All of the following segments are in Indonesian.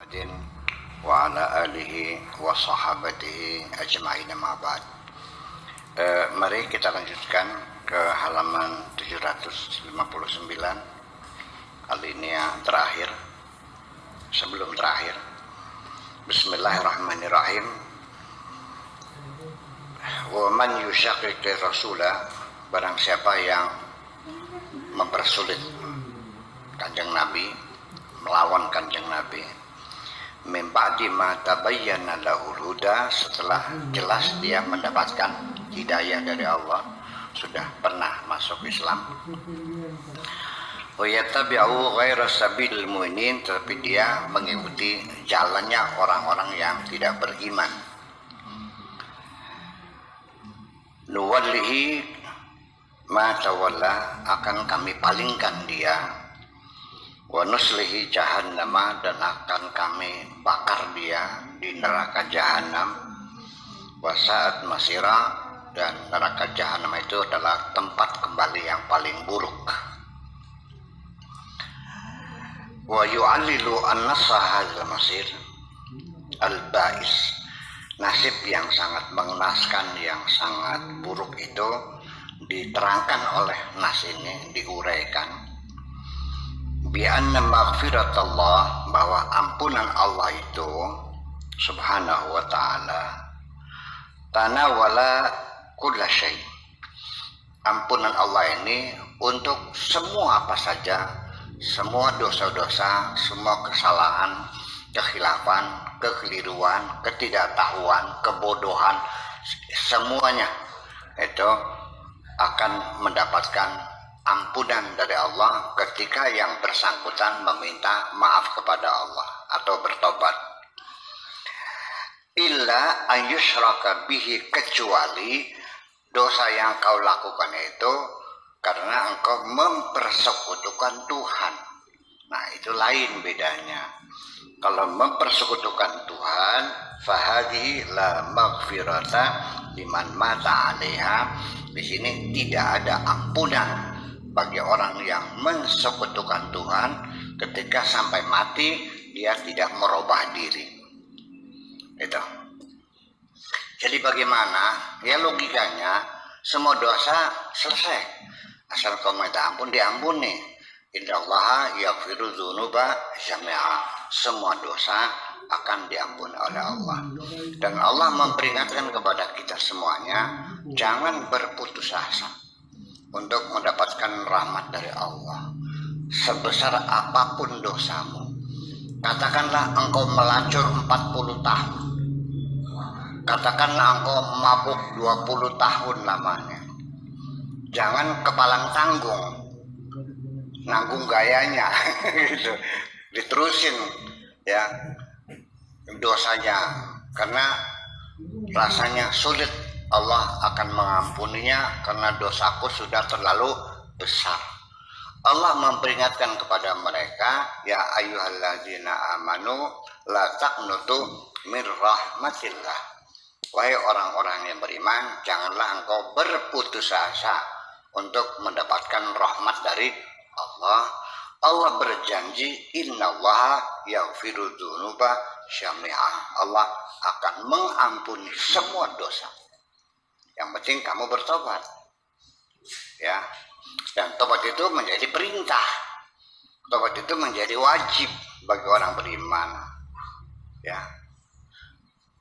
Muhammadin wa ala alihi wa sahabatihi ajma'in ma ba'd. Mari kita lanjutkan ke halaman 759, alinea terakhir sebelum terakhir. Bismillahirrahmanirrahim. Wa man yushaqiqir rasula, barang siapa yang mempersulit Kanjeng Nabi, melawan Kanjeng Nabi, min ba'di ma tabayyana lahul huda, setelah jelas dia mendapatkan hidayah dari Allah, sudah pernah masuk Islam. Wa yattabi'u ghaira sabilil mu'minin, tetapi dia mengikuti jalannya orang-orang yang tidak beriman. Nuwallihi ma tawalla, akan kami palingkan dia, wa nuslihi jahannama, dan akan kami bakar dia di neraka jahanam, wa sa'at masira, dan neraka jahanam itu adalah tempat kembali yang paling buruk. Wa yu'allilu an-nasa hadzal masir al-ba'is, nasib yang sangat mengenaskan, yang sangat buruk itu diterangkan oleh nas ini, diuraikan. Bi anna maghfiratallah, bahwa ampunan Allah itu subhanahu wa ta'ala tanawala kulla syai', ampunan Allah ini untuk semua apa saja, semua dosa-dosa, semua kesalahan, kekhilafan, kekeliruan, ketidaktahuan, kebodohan, semuanya itu akan mendapatkan ampunan dari Allah ketika yang bersangkutan meminta maaf kepada Allah atau bertobat. Illa an yushraka bihi, kecuali dosa yang kau lakukan itu karena engkau mempersekutukan Tuhan. Nah, itu lain bedanya. Kalau mempersekutukan Tuhan, fahadhi la maghfirata liman mata 'alaiha, di sini tidak ada ampunan bagi orang yang mensekutukan Tuhan ketika sampai mati dia tidak merubah diri. Itu. Jadi bagaimana? Ya logikanya semua dosa selesai. Asal kau minta ampun, diampuni. Innallaha yaghfiru dzunuba jami'a. Semua dosa akan diampuni oleh Allah. Dan Allah memperingatkan kepada kita semuanya, jangan berputus asa untuk mendapatkan rahmat dari Allah. Sebesar apapun dosamu, katakanlah engkau melacur 40 tahun, katakanlah engkau mabuk 20 tahun lamanya, jangan kepalang tanggung, nanggung gayanya gitu, diterusin ya dosanya, karena rasanya sulit. Allah akan mengampuninya karena dosaku sudah terlalu besar. Allah memperingatkan kepada mereka, ya ayyuhalladzina amanu la taqnutu mir rahmatillah, wahai orang-orang yang beriman, janganlah engkau berputus asa untuk mendapatkan rahmat dari Allah. Allah berjanji, innallaha yaghfiru dzunuba jami'a, Allah akan mengampuni semua dosa. Yang penting kamu bertobat, ya. Dan tobat itu menjadi perintah, tobat itu menjadi wajib bagi orang beriman, ya.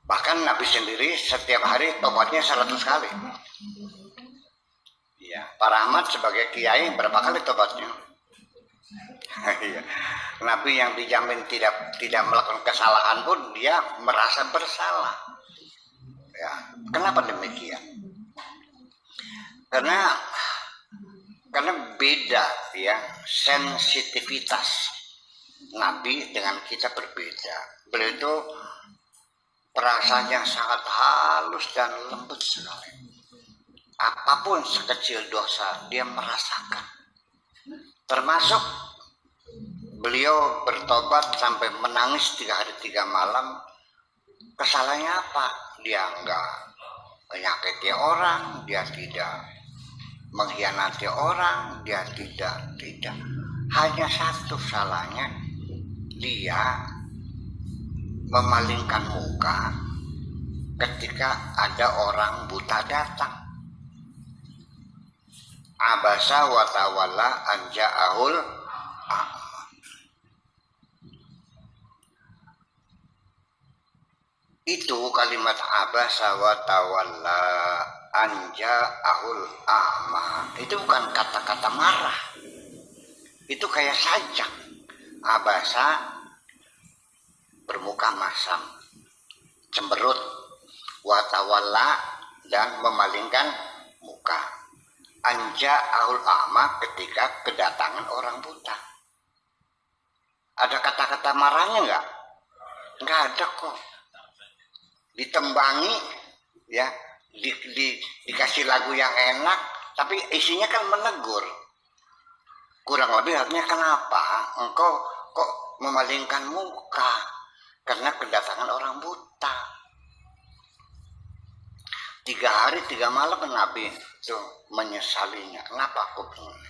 Bahkan Nabi sendiri setiap hari tobatnya 100 kali. Ya, Pak Rahmat sebagai kiai berapa kali tobatnya? Nabi yang dijamin tidak melakukan kesalahan pun dia merasa bersalah. Ya, kenapa demikian? Karena beda ya, sensitivitas Nabi dengan kita berbeda. Beliau itu perasaannya sangat halus dan lembut sekali. Apapun sekecil dosa dia merasakan. Termasuk beliau bertobat sampai menangis 3 hari 3 malam. Kesalahannya apa? Dia enggak menyakiti orang, dia tidak mengkhianati orang, dia tidak. Hanya satu salahnya, dia memalingkan muka ketika ada orang buta datang. Abasa wa tawalla an ja'ahul a'ma. Itu kalimat abasa wa tawalla an ja'ahul a'ma. Itu bukan kata-kata marah. Itu kayak sajak. Abasa bermuka masam, cemberut, watawalla dan memalingkan muka. Anja ahul a'ma ketika kedatangan orang buta. Ada kata-kata marahnya enggak? Enggak ada kok. Ditembangi, ya, dikasih lagu yang enak, tapi isinya kan menegur. Kurang lebih artinya, kenapa engkau kok memalingkan muka karena kedatangan orang buta? 3 hari 3 malam Nabi itu menyesalinya. Kenapa aku begini?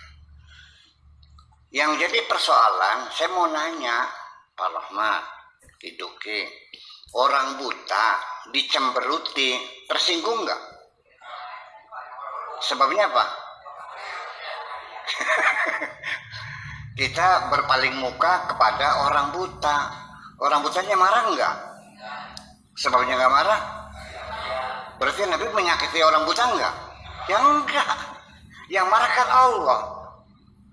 Yang jadi persoalan, saya mau nanya Pak Rahmat, Kiduki, orang buta dicemberuti, tersinggung nggak? Sebabnya apa? Kita berpaling muka kepada orang buta. Orang butanya marah nggak? Sebabnya nggak marah? Berarti Nabi menyakiti orang buta nggak? Ya enggak. Yang marah kan Allah.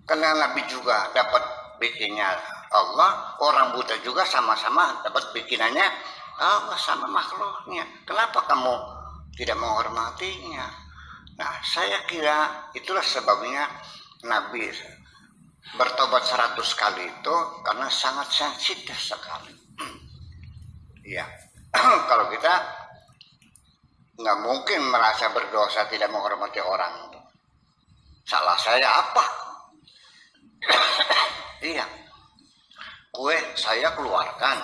Karena Nabi juga dapat bikinnya Allah, orang buta juga sama-sama dapat bikinannya Allah, sama makhluknya. Kenapa kamu tidak menghormatinya? Nah, saya kira itulah sebabnya Nabi bertobat 100 kali itu karena sangat sensitif sekali. Iya. Kalau kita nggak mungkin merasa berdosa tidak menghormati orang. Salah saya apa? Iya. Kue saya keluarkan,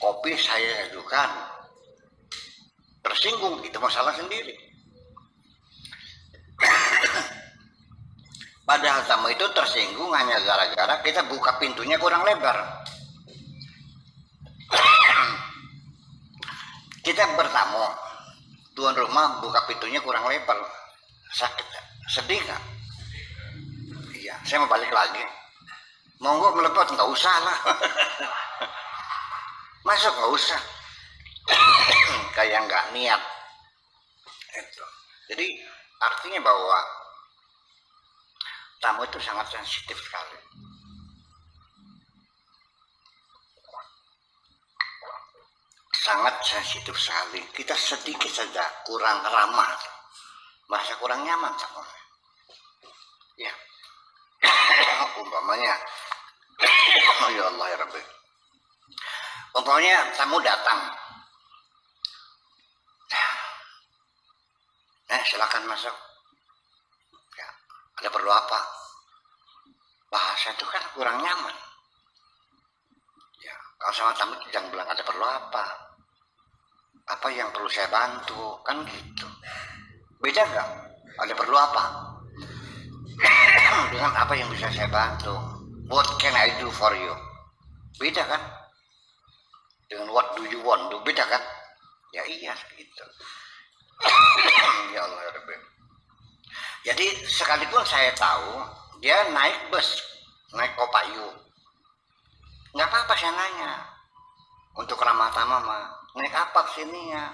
kopi saya ajukan. Tersinggung, itu masalah sendiri. Padahal tamu itu tersinggung hanya gara-gara kita buka pintunya kurang lebar. Kita bertamu, tuan rumah buka pintunya kurang lebar. Sakit, sedih nggak? Iya, saya mau balik lagi. Monggo melepot, nggak usah lah. Masuk nggak usah. Kayak nggak niat. Itu. Jadi artinya bahwa tamu itu sangat sensitif sekali. Sangat sensitif sekali. Kita sedikit saja kurang ramah, merasa kurang nyaman sama. Ya. Umpamanya, ya Allah ya Rabbi. Umpamanya tamu datang. Silakan masuk. Ya, ada perlu apa? Bahasa itu kan kurang nyaman. Ya, kalau sama tamu jangan bilang ada perlu apa. Apa yang perlu saya bantu? Kan gitu. Beda nggak? Ada perlu apa? Dengan apa yang bisa saya bantu? What can I do for you? Beda kan? Dengan what do you want? Beda kan? Ya iya gitu. Ya Allah ya Rabbi. Jadi sekalipun saya tahu dia naik bus, naik Kopayu, nggak apa-apa saya nanya. Untuk ramah tamah mah, naik apa kesini ya?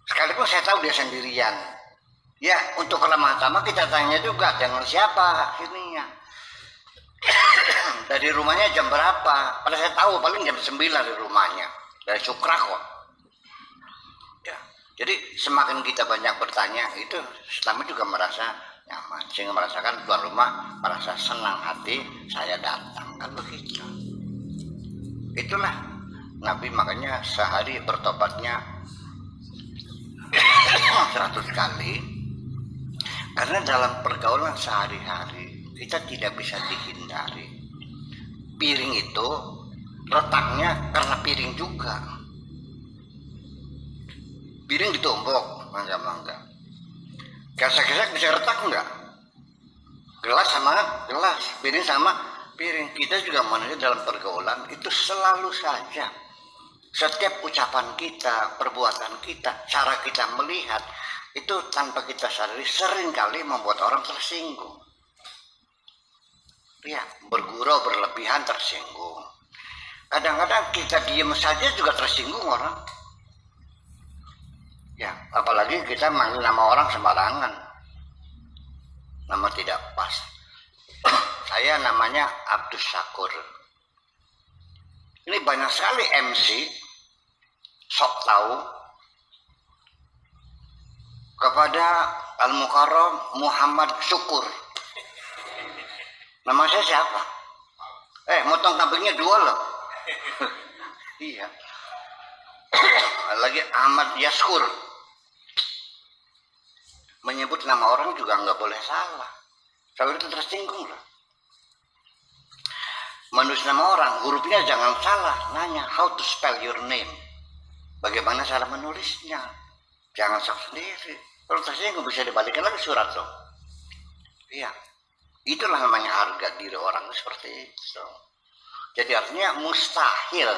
Sekalipun saya tahu dia sendirian, ya untuk ramah tamah kita tanya juga dengan siapa sini ya. Dari rumahnya jam berapa? Padahal saya tahu paling jam 9 dari rumahnya, dari Sukra kok. Ya, jadi semakin kita banyak bertanya itu, kami juga merasa nyaman, sehingga merasakan tuan rumah merasa senang hati saya datang, kan begitu. Itulah Nabi, makanya sehari bertobatnya 100 kali, karena dalam pergaulan sehari-hari kita tidak bisa dihindari. Piring itu retaknya karena piring juga. Piring ditumbuk, mangga-mangga. Gesek-gesek bisa retak enggak? Gelas sama gelas, piring sama piring. Kita juga manusia dalam pergaulan itu selalu saja Setiap ucapan kita, perbuatan kita, cara kita melihat, itu tanpa kita sadari seringkali membuat orang tersinggung. Ya, bergurau berlebihan tersinggung. Kadang-kadang kita diam saja juga tersinggung orang. Ya, apalagi kita manggil nama orang sembarangan. Nama tidak pas. Saya namanya Abdus Syakur. Ini banyak sekali MC sok tahu kepada Al-Mukarram Muhammad Syukur. Nama saya siapa? Motong kambingnya 2 loh. Iya. Lagi Ahmad Yaskur. Menyebut nama orang juga nggak boleh salah. Kalau itu tersinggung loh. Menulis nama orang, hurufnya jangan salah. Nanya, how to spell your name? Bagaimana cara menulisnya? Jangan sok sendiri. Kalau tersinggung bisa dibalikin lagi surat loh. Iya. Itulah namanya harga diri orang seperti itu. Jadi artinya mustahil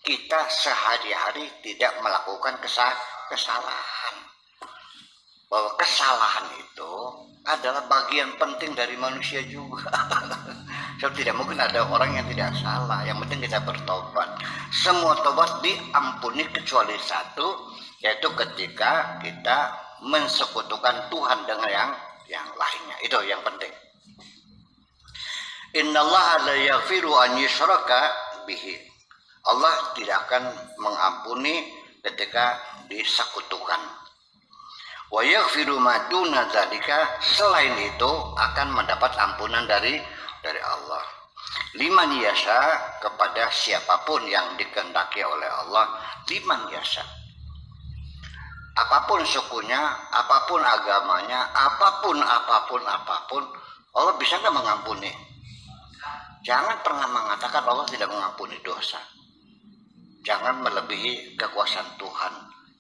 kita sehari-hari tidak melakukan kesalahan. Bahwa kesalahan itu adalah bagian penting dari manusia juga. So, tidak mungkin ada orang yang tidak salah. Yang penting kita bertobat. Semua tobat diampuni kecuali satu, yaitu ketika kita mensekutukan Tuhan dengan yang lainnya. Itu yang penting. Innallaha la yaghfiru an yushraka bihi. Allah tidak akan mengampuni ketika disekutukan. Wa yaghfiru ma duna dzalika, selain itu akan mendapat ampunan dari Allah. Liman yasha, kepada siapapun yang dikehendaki oleh Allah. Liman yasha. Apapun sukunya, apapun agamanya, apapun, Allah bisa nggak mengampuni? Jangan pernah mengatakan Allah tidak mengampuni dosa. Jangan melebihi kekuasaan Tuhan.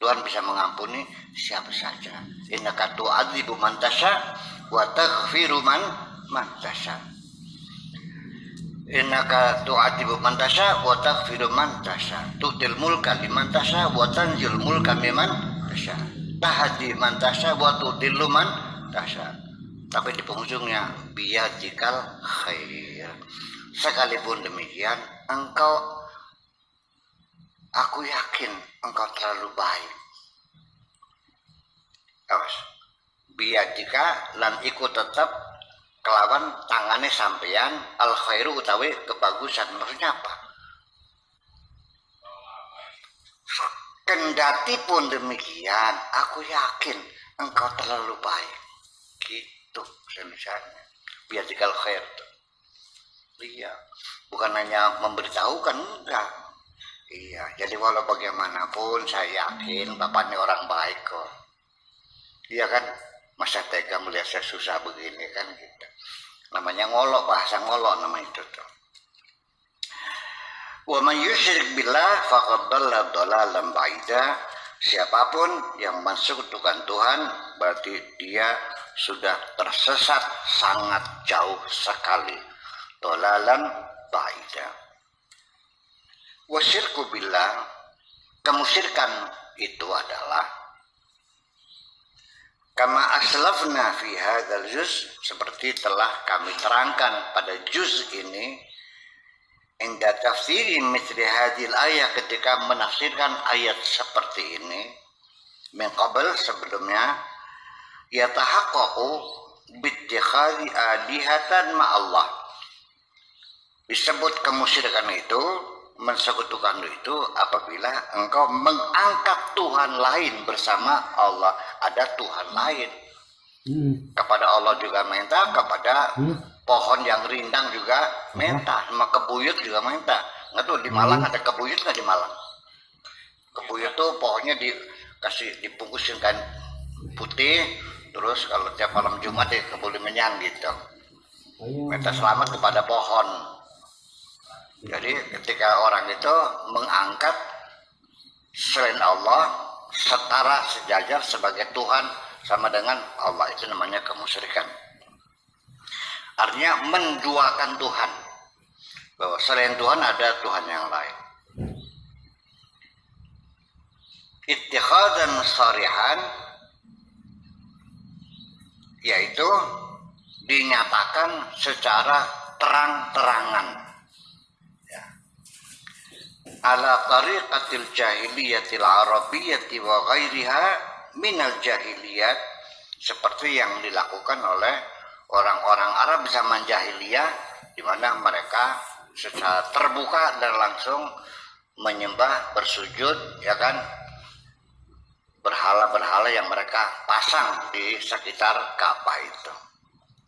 Tuhan bisa mengampuni siapa saja. Innaka tu'adzibu man tasya wa taghfiru man tasya. Innaka tu'adzibu man tasya wa taghfiru man tasya. Tu'til mulka liman tasya wa tanzil mulka mimman tasya. Tahdi man tasya wa tu'tillu man tasya. Tapi di penghujungnya biyadikal khair. Sekalipun demikian, aku yakin engkau terlalu baik. Awas. Biyadika lan iku tetap kelawan tangannya sampeyan al khairu utawi kebagusan. Maksudnya apa? Kendati pun demikian, aku yakin engkau terlalu baik. Gitu misalnya. Biyadikal khair. Iya, bukan hanya memberitahukan, enggak. Iya, jadi walau bagaimanapun saya yakin Bapak ini orang baik kok. Iya kan, masa tega melihat saya susah begini kan gitu. Namanya ngolok, bahasa ngolok nama itu tuh. Wa man yusyrik billah faqad dhalla dhalalan ba'ida. Siapapun yang mensekutukan Tuhan berarti dia sudah tersesat sangat jauh sekali. Dhalalan ba'ida. Wasyirku billah, kemusyrikan itu adalah kama aslafna fi hadzal juz, seperti telah kami terangkan pada juz ini, inda tafsiri mithli hadhil ayat, ketika menafsirkan ayat seperti ini, min qabl, sebelumnya, yatahaqqaqu bittikhadhi alihatan ma'allah. Disebut kemusyrikan itu, mensekutukan itu apabila engkau mengangkat Tuhan lain bersama Allah. Ada Tuhan lain. Kepada Allah juga minta, kepada pohon yang rindang juga minta, sama kebuyut juga minta. Nggak tuh di Malang ada kebuyut nggak di Malang? Kebuyut tuh pohonnya dibungkusin kain putih, terus kalau tiap malam Jumat kebuli menyang gitu. Minta selamat kepada pohon. Jadi ketika orang itu mengangkat selain Allah setara sejajar sebagai Tuhan sama dengan Allah, itu namanya kemusyrikan. Artinya menduakan Tuhan, bahwa selain Tuhan ada Tuhan yang lain. ittikhadan sharihan, yaitu dinyatakan secara terang-terangan, ya, ala tariqatil jahiliyatil arabiyyati wa ghairiha minal jahiliyat, seperti yang dilakukan oleh orang-orang Arab zaman jahiliyah, di mana mereka secara terbuka dan langsung menyembah, bersujud, ya kan, berhala-berhala yang mereka pasang di sekitar Ka'bah itu.